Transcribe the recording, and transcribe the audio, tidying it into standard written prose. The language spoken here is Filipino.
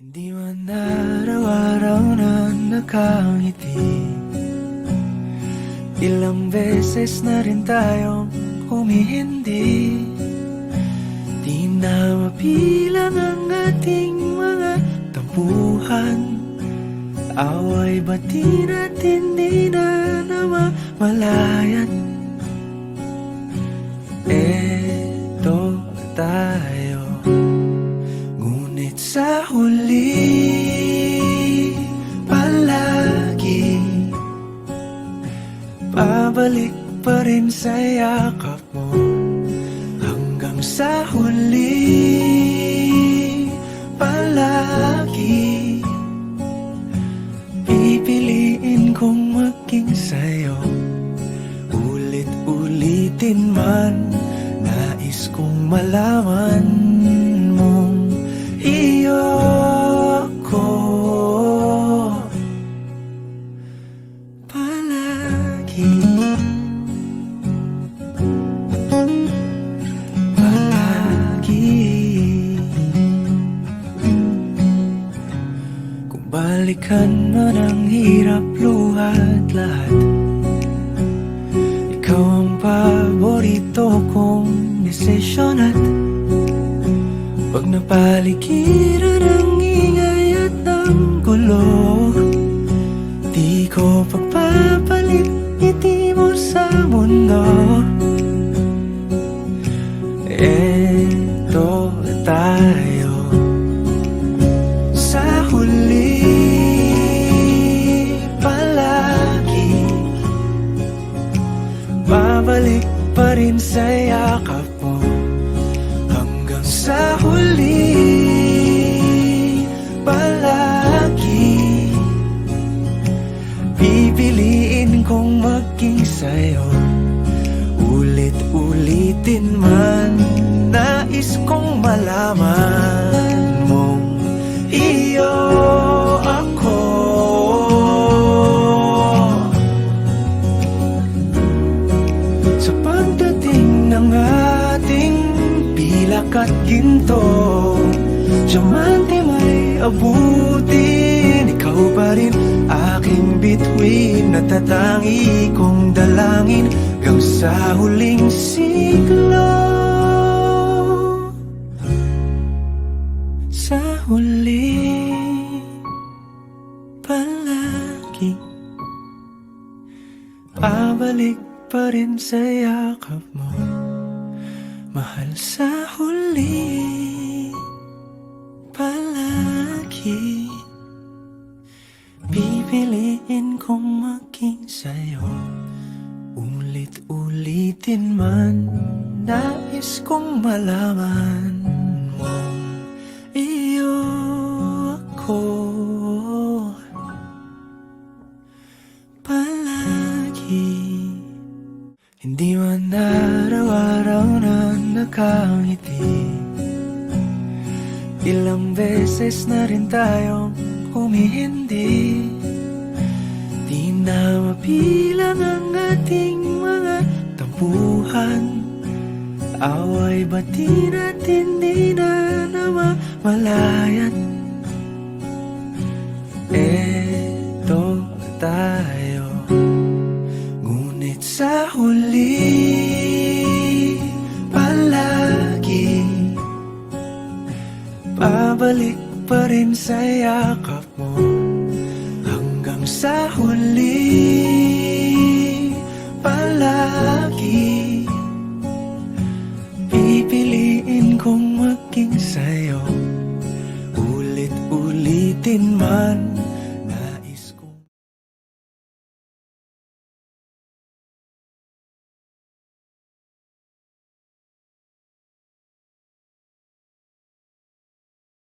Hindi man araw-araw na nakangiti, ilang beses na rin tayong humihindi. Di na mapilang ang ating mga tampuhan, away bati natin di na namamalayan. Eto tayo, ngunit sa huli palagi pabalik pa rin sa yakap mo. Hanggang sa huli palagi pipiliin kong maging sa'yo. Ulit-ulitin man, nais kong malaman mong iyo ko palagi. Kung balikan man ang hirap, luhat lahat, ikaw ang paborito kong desisyon. At pag napaligiran ang ingay at ang gulo, di ko pagpapalit ngiti mo sa mundo. Eto tayo, sa huli palagi babalik pa rin sa yakap mo. Hanggang sa huli palagi pipiliin kong maging sa'yo. Ulit-ulitin man, nais kong malaman mong iyo ako. Sa pagdating ng ating pilak at ginto, diamante may abutin, ikaw pa rin aking bituin, natatangi kong dalangin hanggang sa huling siglo. Sa huli palagi pabalik pa rin sa yakap mo, mahal. Sa huli palagi pipiliin kong maging sa'yo. Ulit-ulitin man, nais kong malaman mong iyo ako palagi. Hindi man araw-araw na nakangiti, ilang beses na rin tayong humihindi. Di na mapilang ang ating mga tampuhan, away bati natin di na namamalayan. Eto tayo, ngunit sa huli palagi pabalik pa rin sa yakap mo. Hanggang sa huli palagi pipiliin kong maging sa'yo. Ulit-ulitin man,